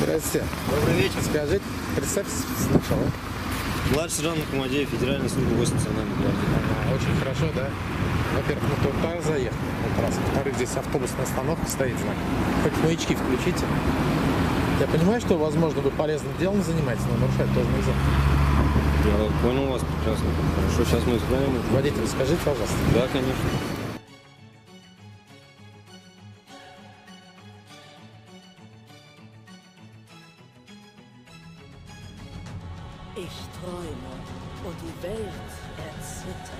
Здрасте. Добрый вечер. Скажите, представьтесь сначала. Младший сержант Махмадеев, Федеральная служба гости национальной гвардии. Очень хорошо, да? Во-первых, мы туда заехали. Вот раз. Во-вторых, здесь автобусная остановка стоит знак. Хоть маячки включите. Я понимаю, что, возможно, вы полезным делом занимаетесь, но нарушать тоже нельзя. Я понял вас прекрасно. Хорошо, сейчас мы исправим. Водитель, скажите, пожалуйста. Да, конечно. Ich träume und die Welt erzittert.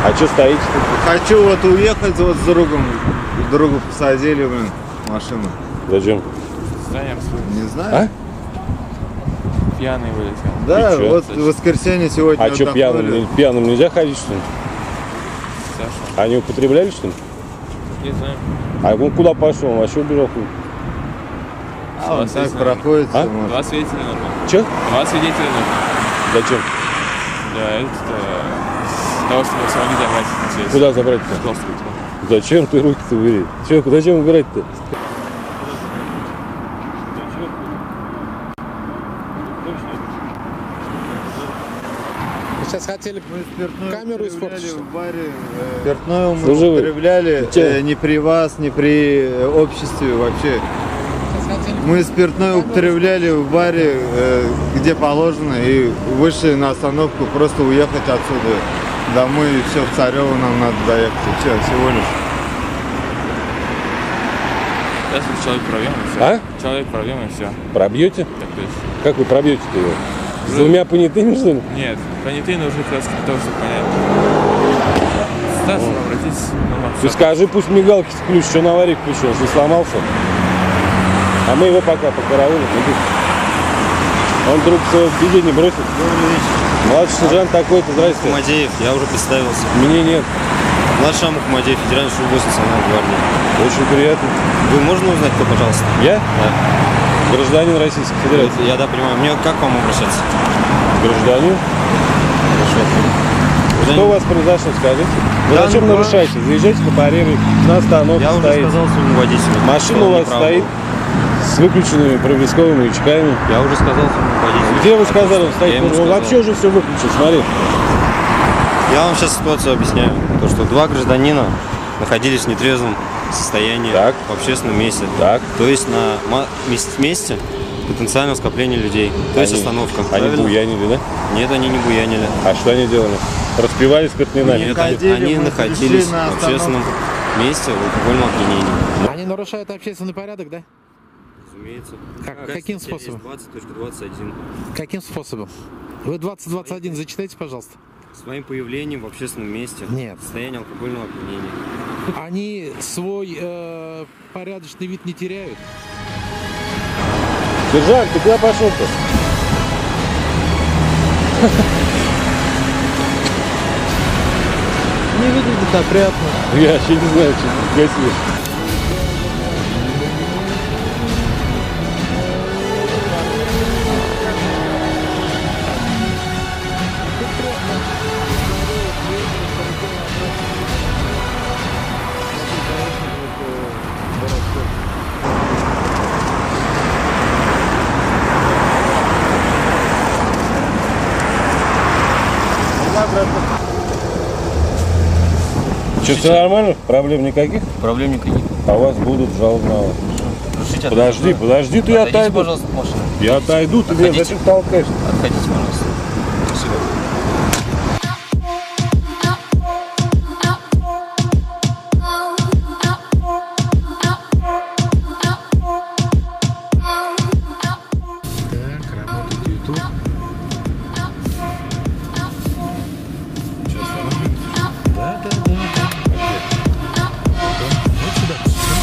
А что стоите? Хочу вот уехать вот с другом. Другу посадили, блин, машину. Зачем? Не знаю. А? Пьяный вылетел. Да, И чё? вот в воскресенье сегодня А что, отдохнули. пьяным нельзя ходить, что ли? Саша. Они употребляли, что ли? Не знаю. А он куда пошел? Он вообще убежал. А он так Соответственно, проходит. А? все, может. Два свидетеля нужно. Че? Два свидетеля нужно. Зачем? Для того, чтобы самому забрать здесь. Куда забрать-то? Толстый. Зачем ты руки-то убери? Че, зачем убирать-то? Вы сейчас хотели Спиртное камеру употребляли испортить, что ли? в баре. Спиртное мы Служивый. употребляли Че? ни при вас, ни при обществе вообще. Сейчас хотели Мы спиртное камеру употребляли в баре, где положено, и вышли на остановку просто уехать отсюда домой, и все, в Царево нам надо доехать, и все, всего лишь. Сейчас человек пробьем и все. А? Человек пробьем и все. Пробьете? Так точно. Как вы пробьете-то его? С двумя понятыми, что ли? Нет, понятые нужны как раз для того, чтобы понять. Стас, обратитесь. Ты скажи, пусть мигалки включит, что на аварии включил, не сломался. А мы его пока покараулим. Он вдруг свое беде не бросит. Добрый вечер. Младший сержант такой-то, здрасте. Махмадеев, я уже представился. Мне нет. Младший сержант Махмадеев, Федеральная служба гости национальной гвардии. Очень приятно. Вы можно узнать, кто, пожалуйста? Я? Да. Гражданин Российской Федерации. Я, да, понимаю. Мне как к вам обращаться? Гражданин? Что у вас произошло, скажите? Вы Да, зачем ну, нарушаете? Заезжайте по барьеру, на остановке Я уже стоит. сказал своему водителю. Машина что у он вас неправ стоит был. с выключенными проблесковыми маячками. Я уже сказал своему водителю. Где вы сказали, он Я стоит? ему Он сказал. вообще уже все выключил, смотри. Я вам сейчас ситуацию объясняю. То, что два гражданина находились в нетрезвом состоянии Так. в общественном месте. Так. То есть на месте потенциального скопления людей. То есть остановка. Они Правильно? буянили, да? Нет, они не буянили. А что они делали? Распивали спиртные Нет, напитки? ходили, они мы находились пришли на в общественном месте в алкогольном опьянении. Они нарушают общественный порядок, да? Разумеется. Каким способом? 20.21. Каким способом? Вы 2021 зачитайте, пожалуйста. Своим появлением в общественном месте. Нет. Состояние алкогольного опьянения. Они свой порядочный вид не теряют. Сержант, ты куда пошел-то? Не выглядит опрятно. Я вообще не знаю, что ты гасишь. Что, все нормально? Проблем никаких? Проблем никаких. А вас будут жалобно. Разрешите Подожди, подожди, ты Отойдите, отойду. пожалуйста, от машины. Я отойду, ты меня Отходите. зачем толкаешь? Отходите, пожалуйста. Спасибо. Так, работает YouTube. Сейчас остановится. Да. Вот сюда.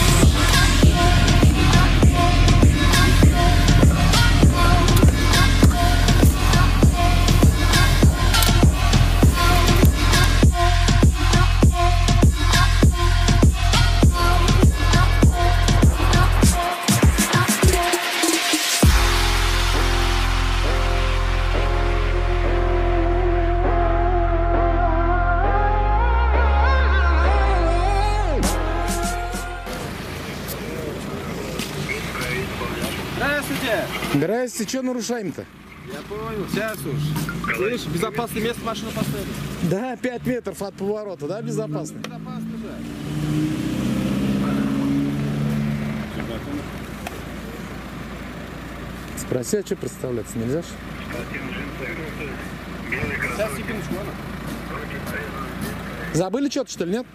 Здрасте, что нарушаем-то? Я понял, сейчас уж. Слышь, безопасное место машину поставили. Да, 5 метров от поворота, да, безопасно? Безопасно же. Спроси, а что представляться нельзя? Сейчас, секундочку, ладно? Забыли что-то, что ли, нет?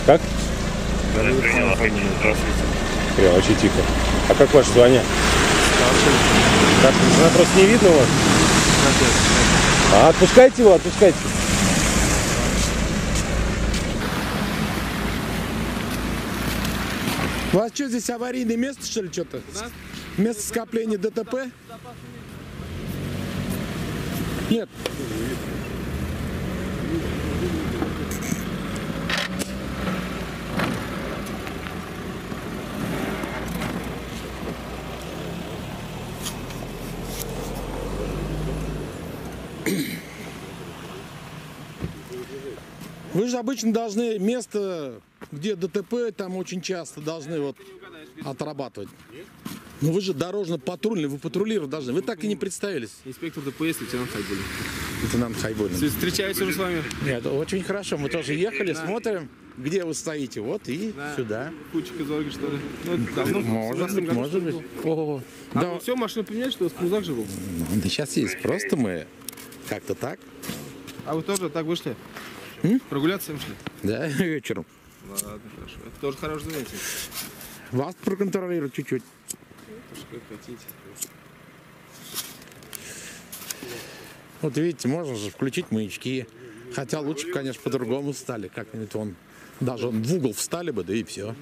Как? Прям очень тихо. А как ваше звание? Как? Она просто не видно у вас? А, отпускайте его, отпускайте. У вас что, здесь аварийное место, что ли, что-то? Место скопления ДТП? Нет. Вы же обычно должны место, где ДТП, там очень часто должны вот отрабатывать. Но вы же дорожно-патрульный, вы патрулировать должны. Вы так и не представились. Инспектор ДПС, лейтенант Хайбулин. Лейтенант Хайбулин. Встречаюсь уже с вами. Нет, очень хорошо. Мы тоже ехали, смотрим, где вы стоите. Вот и сюда. Кучик из Ольги, что ли? Ну, это давно. Может быть, может быть. О, А да. вы все, машину поменяли, что у вас крузак же был? Да сейчас есть. Просто мы как-то так. А вы тоже так вышли? Прогуляться им шли? Да, вечером. Ладно, хорошо. Это тоже хорошее занятие. Вас проконтролировать чуть-чуть. Как хотите. Вот видите, можно же включить маячки. Хотя лучше, конечно, по-другому стали. Как-нибудь даже в угол встали бы, да и все.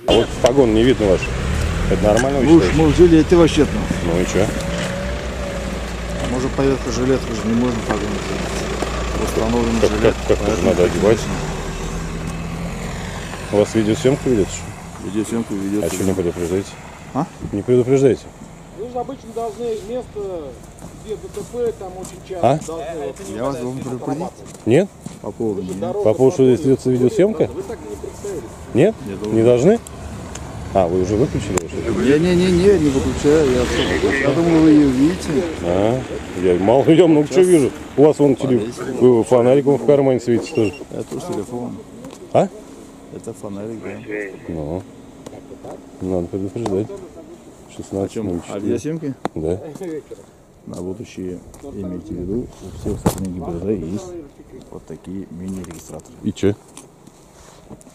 А вот погон не видно ваш. Это нормально? Мы взяли эти вообще. Ну и что? Может поверх жилетку же не можно погонять. Установлен жилет. Как это надо одевать? У вас видеосъемка ведется? Видеосъемку ведется. А что не предупреждаете? А? Не предупреждаете? Вы же обычно должны место, где ДТП, там очень часто должны... Я вас должен предупредить. Нет? По поводу меня. По поводу, что здесь ведется видеосъемка? Вы так и не представились. Нет? Не должны? А, вы уже выключили? Что-то? Не выключаю. Я думал, вы ее видите. А, я много чего вижу. У вас вон вы фонариком в кармане светите тоже. Это тоже телефон. А? Это фонарик, да. Ну, надо предупреждать. 16 А видеосъемки? Да. На будущее имейте в виду, у всех сотрудников ГИБДД есть вот такие мини-регистраторы. И что?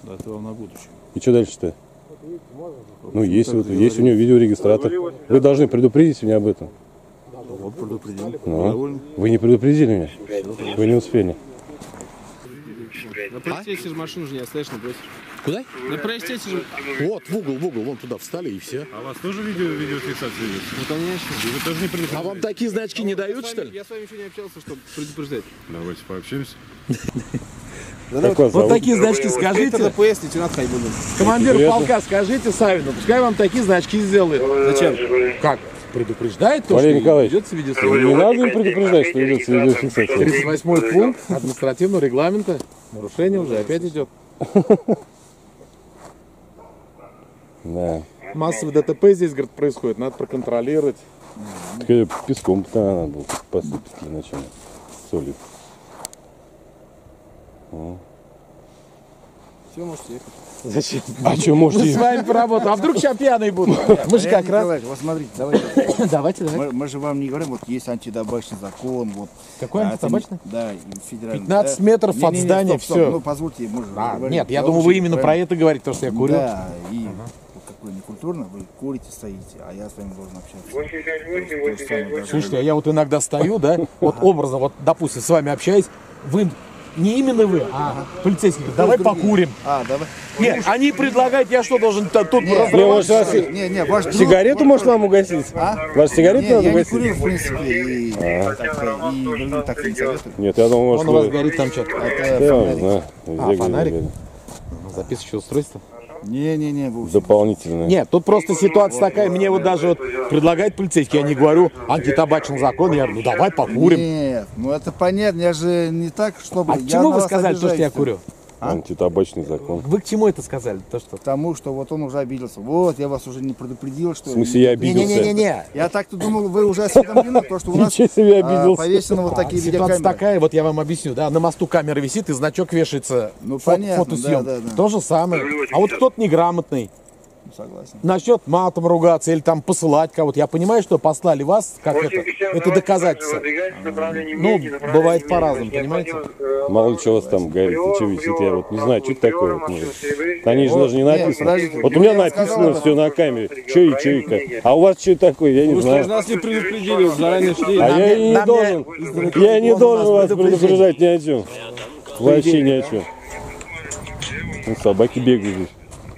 Да, это вам на будущее. И что дальше-то? Ну, есть у него видеорегистратор. Вы должны предупредить меня об этом. Вот предупредил. Ну, вы не предупредили меня? Вы не успели. На проезде же машину же не оставишь, набросишь. Куда? На проезде же... Вот, в угол, вон туда встали и все. А у вас тоже видеофиксация есть? Ну, конечно. Вы тоже не предупредили? А вам такие значки не дают, что ли? Я с вами еще не общался, чтобы предупреждать. Давайте пообщаемся. Вот такие значки скажите. Инспектор ДПС, лейтенант Хайбулин. Командир Приятно. полка, скажите Савину, пускай вам такие значки сделает. Зачем? Как? Предупреждает то, Валерий что Николаевич, ведется видеосъемка. не надо им предупреждать, что ведется видеофиксация. 38 пункт административного регламента. Нарушение уже опять идет. Да. Массовый ДТП здесь, говорит, происходит. Надо проконтролировать. Так, песком-то надо было посыпать для начала. Солью. Все, можете ехать. Зачем? А что, можете... Мы с вами поработаем. А вдруг сейчас пьяный буду? Мы же как раз... Вот смотрите, давайте. Давайте. Мы же вам не говорим, вот есть антитабачный закон. Вот, Какой антитабачный? Да, и федеральный. 15 метров от здания, стоп. все. Ну, позвольте, мы же говорим. Нет, я думаю, вы именно про это говорите, то, что я курю. Да, и какое некультурно, вы курите, стоите, а я с вами должен общаться. Слушайте, а я вот иногда стою, да, вот образно, вот, допустим, с вами общаюсь, вы, не именно вы, а полицейский говорит, давай покурим. Давай. Нет, они предлагают, я что, должен тут разрывать? Ваш друг... Сигарету может вам угостить? Вашу сигарету надо я не угостить? курю, в принципе, и другим так не советую. Нет, я думал, может, Он у вас вы... горит там что-то. Да, везде фонарик? горит. Записывающее устройство? Не, вы Дополнительно. Нет, тут просто ситуация такая, мне вот даже вот предлагает полицейский, я не говорю антитабачный закон, я говорю, ну давай покурим. Нет, ну это понятно, я же не так, чтобы... А почему вы сказали то, что я курю? Антитабачный закон. Вы к чему это сказали? То, что... К тому, что вот он уже обиделся. Вот, я вас уже не предупредил, что... В смысле, я обиделся? Не-не-не-не. Я так-то думал, вы уже осведомлены, то, что у нас Ничего себе, обиделся. повесены вот такие Ситуация видеокамеры. такая, вот я вам объясню, да, на мосту камера висит и значок вешается, Ну, понятно, фотосъем. да. То же самое. А вот кто-то неграмотный, Согласен. начнет матом ругаться или там посылать кого-то. Я понимаю, что послали вас, как это доказательство. Ну, бывает по-разному, понимаете? Мало ли что у вас там горит, что висит, я вот не знаю, что это такое. Вот, может. На же даже не написано. подождите. Вот у меня написано все на камере, что и как. А у вас что такое, я не знаю. Нас не предупредили, заранее шли. А я и не должен, я не должен вас предупреждать ни о чем. Вообще ни о чем. Ну, собаки бегают здесь.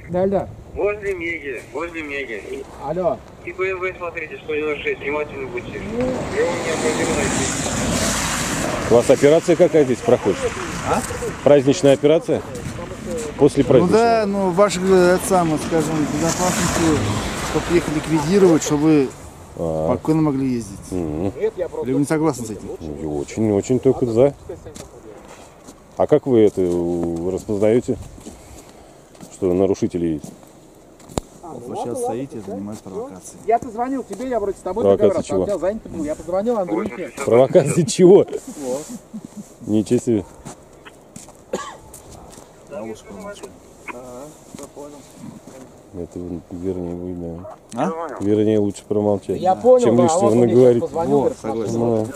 Да. Возле Меги. Алло. И вы смотрите, 196, внимательно будьте. Его необходимо найти. У вас операция какая здесь проходит? Праздничная операция? После Ну праздничной? да, ну ваших, это самое, скажем, безопасности, чтобы их ликвидировать, чтобы спокойно могли ездить. Или вы не согласны с этим? Очень только за. А как вы это распознаете, что нарушители есть? Вы сейчас стоите и занимаетесь провокацией. Я-то звонил тебе, я вроде с тобой Провокация договорился, чего? а у тебя занято был. Я позвонил Андрюхе. Провокация чего? Ничего себе. Это вернее вы, да. Вернее лучше промолчать, Я понял, чем да, лишнего он мне наговорить. позвонил, говорит, согласен. ну,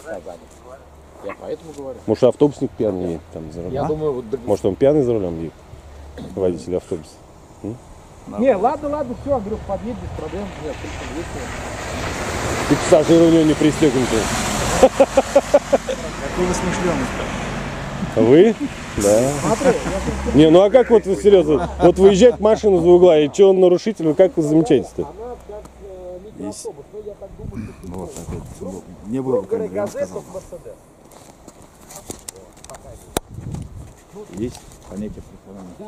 я поэтому говорю. Может, автобусник пьяный едет там за рулем? Я думаю, вот... Может, он пьяный за рулем едет? Водитель автобуса. Не, ладно, все, Андрюх, подъедь, без проблем. Нет, слишком весело. И пассажиры у него не пристегнуты. Какой вы смышленый. Вы? Да. Не, ну а как вот серьезно? Вот выезжает машина за угла, и что он нарушитель, вы как вы замечаете-то? Есть. Вот, опять. Не было бы камеры, я вам сказал. Есть понятие профессиональности.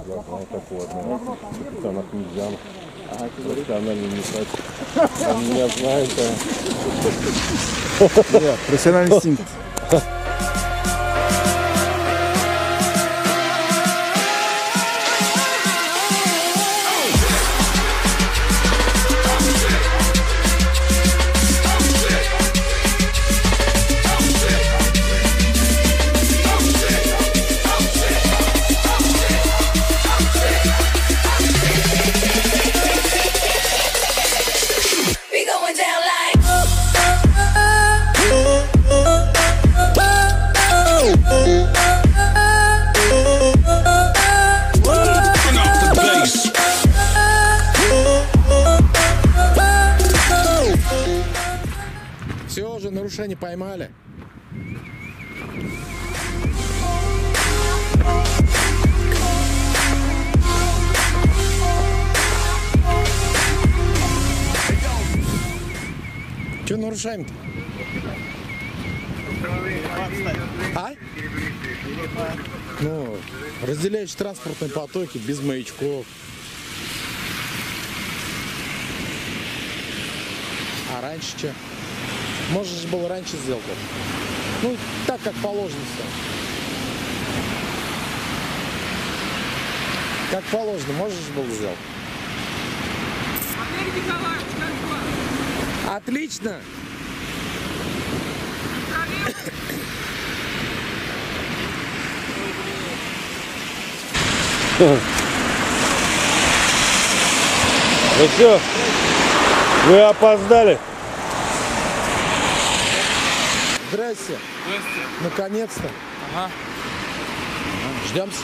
Я знаю такого одного капитана Князьяна. Профессиональный не прочь. Он меня знает. Профессиональный инстинкт. We going down like Все, уже нарушение поймали. Че нарушаем-то? А? Ну, разделяющие транспортные потоки без маячков. А раньше что? Можно же было раньше сделать. Ну, так, как положено все. Как положено, можно же было сделать. Отлично! Ну все, вы опоздали. Здрасте. Наконец-то. Ага. Ждемся.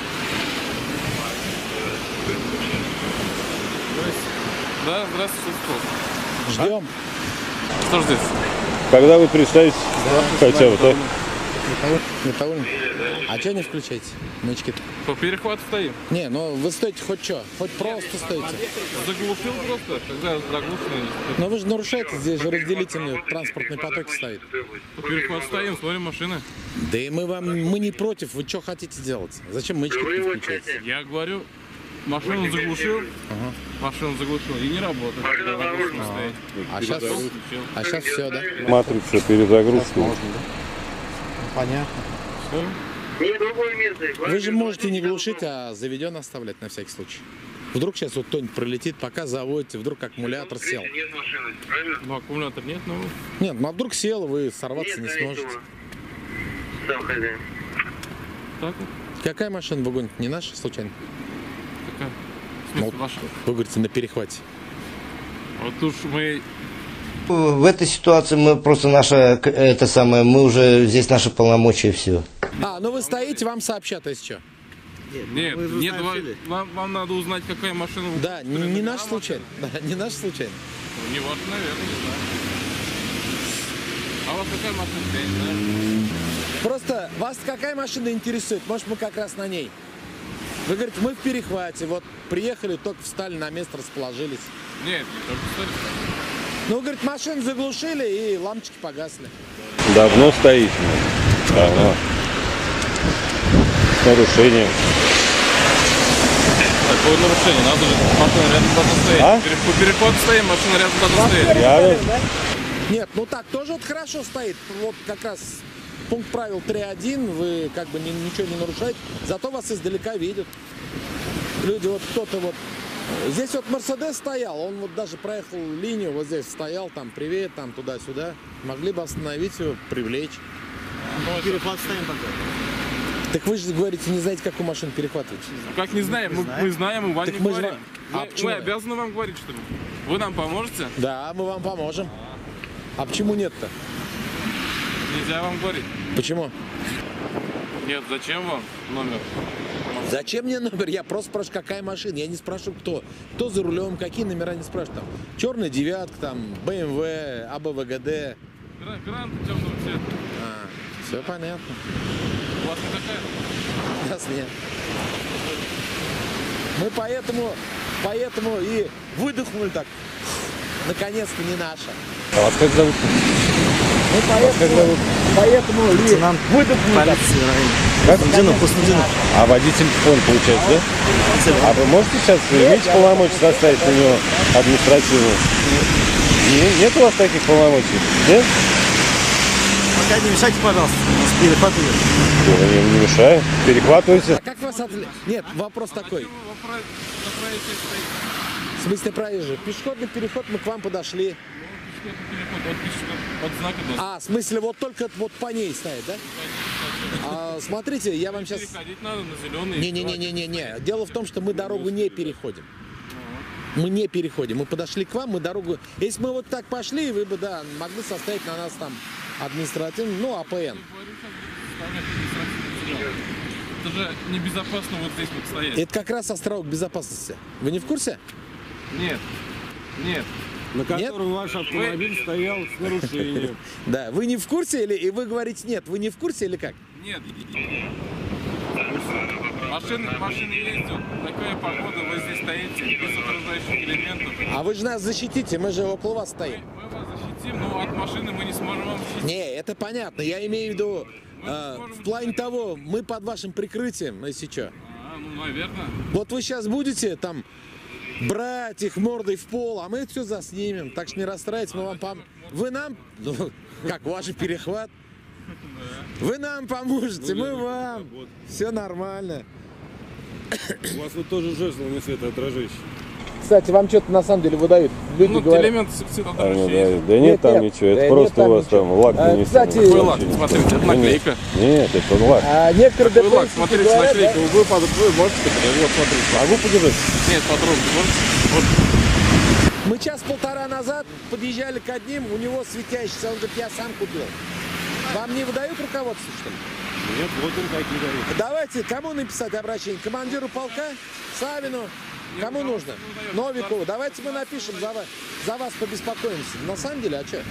Да, здравствуйте, что? Ждем. Что ж здесь? Когда вы представите хотя бы, так? Никого не. А что не включаете? Маячки-то? По перехвату стоим. Не, ну вы стоите хоть что, хоть просто стоите. Заглушил просто, когда заглушенный. Но вы же нарушаете, здесь же разделительные транспортные потоки стоят. По перехвату стоим, смотрим машины. Да и мы не против, вы что хотите делать? Зачем маячки включаете? Я говорю, машину заглушил, машину заглушил и не работает. Когда заглушено стоит. А сейчас все, да? Матрица перезагрузки. Понятно. Все. Не, другое место. Вы же можете не глушить, а заведен оставлять на всякий случай. Вдруг сейчас вот кто-нибудь пролетит, пока заводите, вдруг аккумулятор сел. Нет машины, правильно? Ну, аккумулятор нет, но... Нет, ну а вдруг сел, вы сорваться не Нет, сможете. Сам хозяин. Так вот. Какая машина вы гоните? Не наша, случайно? Какая? В Ну, смысле, ваша? вы говорите, на перехвате. Вот уж мы... В этой ситуации мы просто мы уже здесь наши полномочия и все. А, ну вы стоите, вам сообщат, если что. Нет, вам надо узнать, какая машина... Да, не наш случайно. Да, не наш случайно. Ну, не ваша, наверное, не знаю. А у вас какая машина стоит, да? Просто вас какая машина интересует? Может, мы как раз на ней. Вы говорите, мы в перехвате, вот приехали, только встали на место, расположились. Нет, только встали. Ну, говорит, машину заглушили и лампочки погасли. Давно стоит. Давно. С нарушением. Какое нарушение? Надо же, машина рядом должна стоять. А? По переходу стоим, машина рядом должна стоять. Рядом? Нет, ну так тоже вот хорошо стоит. Вот как раз пункт правил 3.1, вы как бы ничего не нарушаете, зато вас издалека видят. Люди, вот кто-то вот... Здесь вот Мерседес стоял, он вот даже проехал линию, вот здесь стоял, там, привет, там, туда-сюда. Могли бы остановить его, привлечь. Перехват ставим пока. Так вы же говорите, не знаете, какую машину перехватывать. Как не знаем? Мы знаем, мы вам Так не мы говорим. же вам- А почему? Мы обязаны вам говорить, что ли? Вы нам поможете? Да, мы вам поможем. А почему нет-то? Нельзя вам говорить. Почему? Нет, зачем вам номер? Зачем мне номер? Я просто спрашиваю, какая машина. Я не спрашиваю, кто. Кто за рулем, какие номера не спрашиваю. Там черная девятка, там BMW, АБВГД. Грант темного цвета. Все понятно. У вас не такая? У нас нет. Мы поэтому и выдохнули так. Наконец-то не наша. А вас как зовут? Мы поэтому и выдохнули так. Как? А водитель он получается, да? А вы можете сейчас, имеете полномочия составить на него административную? Нет у вас таких полномочий? Нет? Пока не мешайте, пожалуйста. Перехватывайте. Не мешаю. Перехватывайте. А как вас отвлечь? Нет, вопрос такой. В смысле проезжий? Пешеходный переход, мы к вам подошли. А, в смысле, вот только вот по ней стоит, да? А, смотрите, я вам сейчас... Переходить надо на зеленый. Не. Дело в том, что мы дорогу не переходим. Мы не переходим. Мы подошли к вам, мы дорогу... Если мы вот так пошли, вы бы, да, могли составить на нас там административный, ну, АПН. Это же небезопасно вот здесь вот стоять. Это как раз островок безопасности. Вы не в курсе? Нет. На котором ваш автомобиль стоял с нарушением. Да, вы не в курсе или и вы говорите нет? Вы не в курсе или как? Нет. Машины ездят, такая погода, вы здесь стоите, без окружающих элементов. А вы же нас защитите, мы же около вас стоим. Мы вас защитим, но от машины мы не сможем вам защитить. Не, это понятно. Я имею в виду, в плане того, мы под вашим прикрытием, если что. Ну, наверное. Вот вы сейчас будете там брать их мордой в пол, а мы это все заснимем. Так что не расстраивайтесь, мы вам поможем. Вы нам, ну, как ваш перехват, вы нам поможете, мы вам. Все нормально. У вас вот тоже жезл не светоотражающий. Кстати, вам что-то на самом деле выдают. Люди говорят... элемент светоотражающий. Да нет там ничего, это просто у вас там лак нанесен. Кстати, какой лак? Смотрите, это наклейка. Нет, это лак. Некоторые Какой лак? ДПСники Смотрите, говорят, наклейка. да? Вы можете показать? Вот, смотрите. Могу подержать? Нет, потрогайте, можете? Вот. Мы час-полтора назад подъезжали к одним, у него светящийся, он говорит, я сам купил. Вам не выдают руководство, что ли? Нет, вот им такие дают. Давайте, кому написать обращение? Командиру полка? Савину? Кому нужно? Новикову. Давайте мы напишем, за вас побеспокоимся. На самом деле, а что?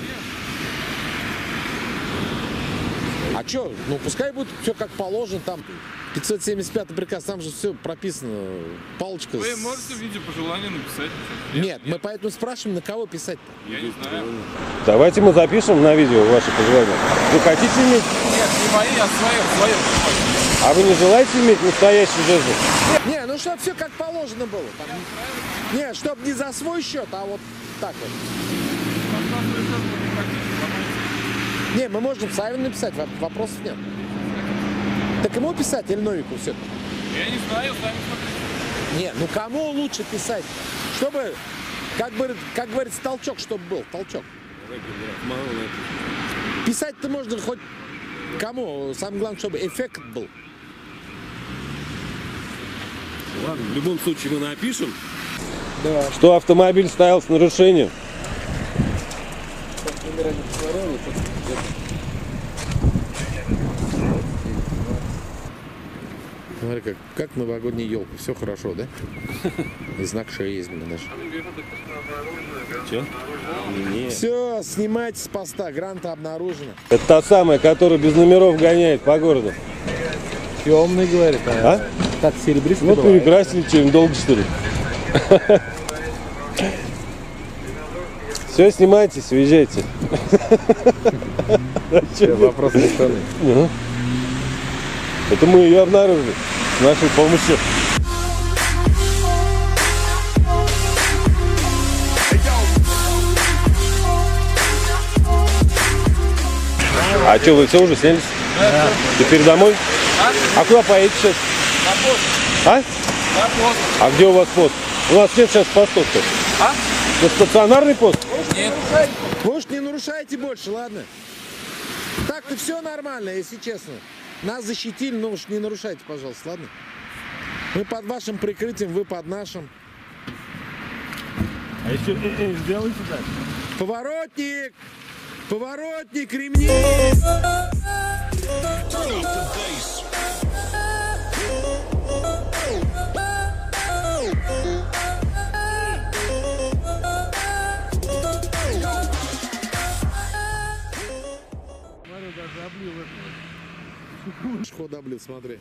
А что? Ну, пускай будет все как положено, там 575 приказ, там же все прописано, палочка. Вы можете в виде пожелания написать? Нет, мы поэтому спрашиваем, на кого писать-то. Я не знаю. Давайте мы запишем на видео ваши пожелания. Вы хотите иметь? Нет, не мои, а свои. А вы не желаете иметь настоящий жезл? Не, ну чтобы все как положено было. Там... Не, чтобы не за свой счет, а вот так вот. Не, мы можем Савину написать, вопросов нет. Так ему писать или Новику все? Я не знаю, сами смотрите. Не, ну кому лучше писать? Чтобы, как говорится, толчок, чтобы был, толчок. Писать-то можно хоть кому, самое главное, чтобы эффект был. Ладно, в любом случае мы напишем, да, что автомобиль стоял с нарушением. Смотри, как новогодняя елка, все хорошо, да? И знак шеи есть, блин, даже. Че? Все, снимайте с поста, гранта обнаружена. Это та самая, которая без номеров гоняет по городу. Темный, говорит, а? Так серебристый. Ну, перекрасили чем долго, что ли? Все, снимайтесь, уезжайте. Вопрос не стороны. Это мы ее обнаружили с нашей помощью. А что, вы все уже снялись? Да. Теперь домой? А куда поедете сейчас? На пост. А? На пост. А где у вас пост? У нас нет сейчас постов-то. А? Это стационарный пост? Нет. Может, не нарушайте больше, ладно? Так-то все нормально, если честно. Нас защитили, но уж не нарушайте, пожалуйста, ладно? Мы под вашим прикрытием, вы под нашим. А еще сделайте так. Поворотник! Поворотник, ремни! Смотри, даже облил это. Шкода облил, смотри.